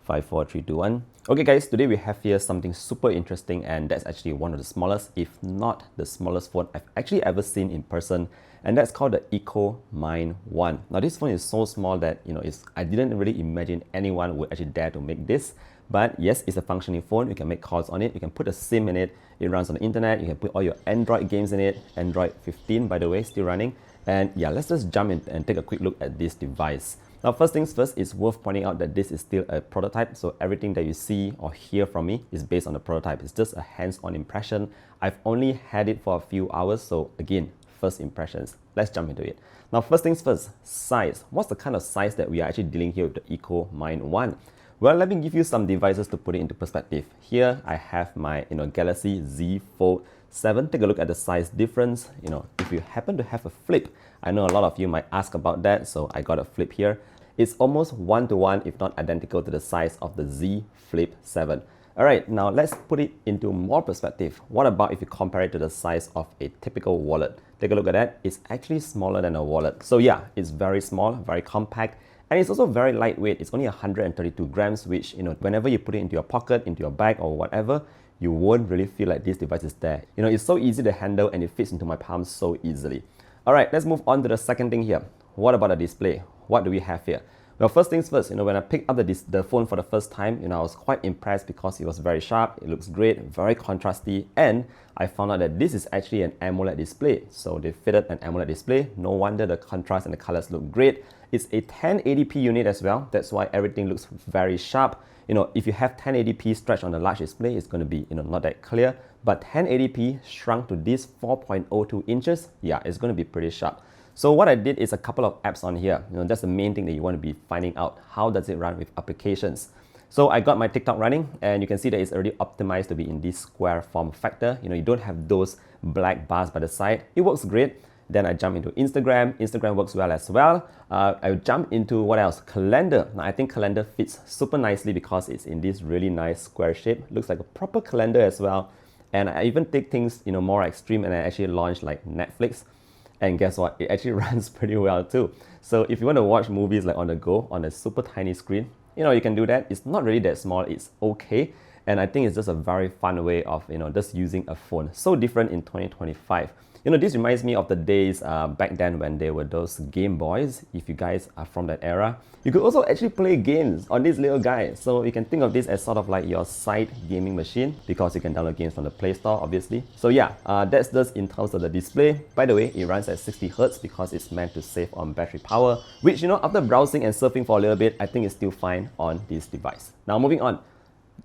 5, 4, 3, 2, 1. Okay guys, today we have here something super interesting, and that's actually one of the smallest, if not the smallest phone I've actually ever seen in person, and that's called the iKKO Mine 1. Now this phone is so small that, I didn't really imagine anyone would actually dare to make this. But yes, it's a functioning phone. You can make calls on it. You can put a SIM in it. It runs on the internet. You can put all your Android games in it. Android 15, by the way, still running. And yeah, let's just jump in and take a quick look at this device. Now, first things first, it's worth pointing out that this is still a prototype. So everything that you see or hear from me is based on the prototype. It's just a hands-on impression. I've only had it for a few hours. So again, first impressions. Let's jump into it. Now, first things first, size. What's the kind of size that we are actually dealing here with the iKKO Mine 1? Well, let me give you some devices to put it into perspective. Here, I have my Galaxy Z Fold 7. Take a look at the size difference. If you happen to have a flip, I know a lot of you might ask about that, so I got a flip here. It's almost 1-to-1, if not identical to the size of the Z Flip 7. All right, now let's put it into more perspective. What about if you compare it to the size of a typical wallet? Take a look at that. It's actually smaller than a wallet. So yeah, it's very small, very compact. And it's also very lightweight. It's only 132 grams, which, whenever you put it into your pocket, into your bag or whatever, you won't really feel like this device is there. It's so easy to handle and it fits into my palm so easily. All right, let's move on to the second thing here. What about the display? What do we have here? Well, first things first, when I picked up the phone for the first time, I was quite impressed because it was very sharp, it looks great, very contrasty, and I found out that this is actually an AMOLED display. So they fitted an AMOLED display. No wonder the contrast and the colors look great. It's a 1080p unit as well. That's why everything looks very sharp. If you have 1080p stretched on a large display, it's going to be, not that clear. But 1080p shrunk to this 4.02 inches, yeah, it's going to be pretty sharp. So what I did is a couple of apps on here. That's the main thing that you want to be finding out. How does it run with applications? So I got my TikTok running, and you can see that it's already optimized to be in this square form factor. You don't have those black bars by the side. It works great. Then I jump into Instagram. Instagram works well as well. I jump into what else? Calendar. Now I think calendar fits super nicely because it's in this really nice square shape. Looks like a proper calendar as well. And I even take things more extreme, and I actually launched like Netflix. And guess what? It actually runs pretty well too. So if you want to watch movies like on the go on a super tiny screen, you can do that. It's not really that small. It's okay. And I think it's just a very fun way of, just using a phone. So different in 2025. This reminds me of the days back then when there were those Game Boys. If you guys are from that era, you could also actually play games on this little guy. So you can think of this as sort of like your side gaming machine, because you can download games from the Play Store, obviously. So yeah, that's just in terms of the display. By the way, it runs at 60 Hz because it's meant to save on battery power, which, after browsing and surfing for a little bit, I think it's still fine on this device. Now moving on.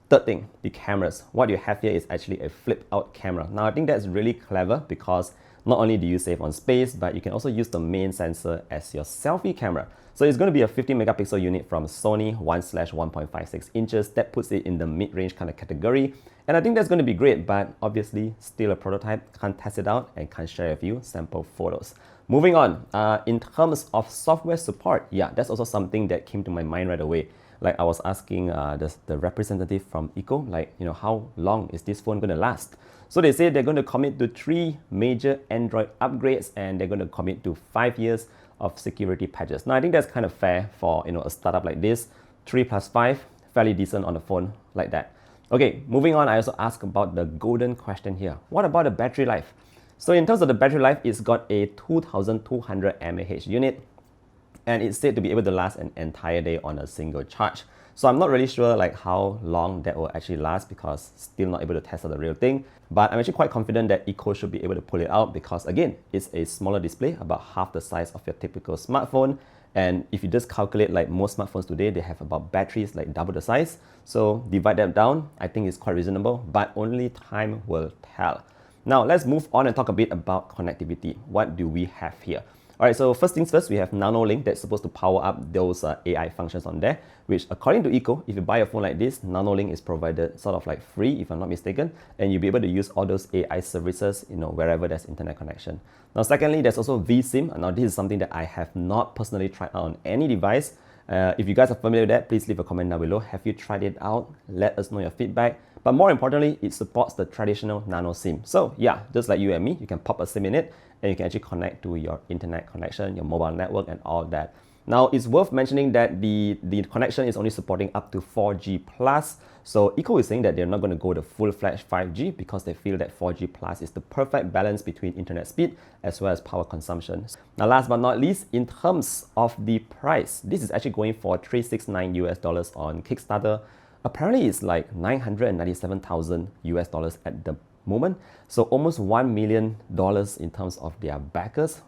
Third thing, the cameras. What you have here is actually a flip out camera. Now I think that's really clever because not only do you save on space, but you can also use the main sensor as your selfie camera. So it's going to be a 50 megapixel unit from Sony, 1/1.56 inches. That puts it in the mid-range kind of category. And I think that's going to be great, but obviously still a prototype. Can't test it out and can't share with you sample photos. Moving on, in terms of software support, yeah, that's also something that came to my mind right away. Like I was asking the representative from iKKO, how long is this phone going to last? So they say they're going to commit to 3 major Android upgrades, and they're going to commit to 5 years of security patches. Now I think that's kind of fair for a startup like this. 3 plus 5, fairly decent on the phone like that. Okay, moving on, I also asked about the golden question here. What about the battery life? So in terms of the battery life, it's got a 2200 mAh unit, and it's said to be able to last an entire day on a single charge. So I'm not really sure how long that will actually last, because still not able to test out the real thing. But I'm actually quite confident that iKKO should be able to pull it out, because again, it's a smaller display, about half the size of your typical smartphone. And if you just calculate like most smartphones today, they have about batteries like double the size. So divide that down, I think it's quite reasonable, but only time will tell. Now let's move on and talk a bit about connectivity. What do we have here? All right, so first things first, we have NanoLink that's supposed to power up those AI functions on there, which according to iKKO, if you buy a phone like this, NanoLink is provided sort of like free, if I'm not mistaken, and you'll be able to use all those AI services, wherever there's internet connection. Now, secondly, there's also vSIM. Now, this is something that I have not personally tried out on any device. If you guys are familiar with that, please leave a comment down below. Have you tried it out? Let us know your feedback. But more importantly, it supports the traditional nano SIM. So yeah, just like you and me, you can pop a SIM in it and you can actually connect to your internet connection, your mobile network and all that. Now, it's worth mentioning that the connection is only supporting up to 4G+. So iKKO is saying that they're not going to go the full-fledged 5G because they feel that 4G Plus is the perfect balance between internet speed as well as power consumption. Now, last but not least, in terms of the price, this is actually going for $369 on Kickstarter. Apparently, it's like $997,000 at the moment. So almost $1 million in terms of their backers.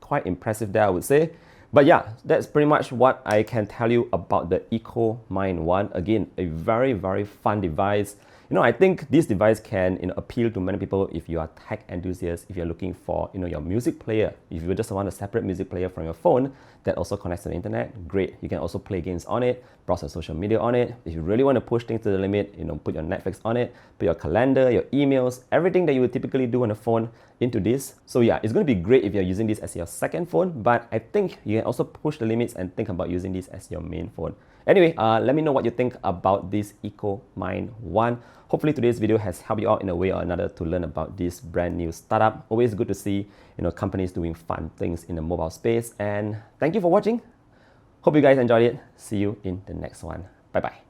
Quite impressive there, I would say. But yeah, that's pretty much what I can tell you about the iKKO Mind 1. Again, a very, very fun device. I think this device can appeal to many people if you are tech enthusiasts, if you're looking for your music player. If you just want a separate music player from your phone that also connects to the internet, great. You can also play games on it, browse your social media on it. If you really want to push things to the limit, put your Netflix on it, put your calendar, your emails, everything that you would typically do on a phone into this. So yeah, it's going to be great if you're using this as your second phone, but I think you can also push the limits and think about using this as your main phone. Anyway, let me know what you think about this iKKO Mind 1. Hopefully today's video has helped you out in a way or another to learn about this brand new startup. Always good to see companies doing fun things in the mobile space. And thank you for watching. Hope you guys enjoyed it. See you in the next one. Bye bye.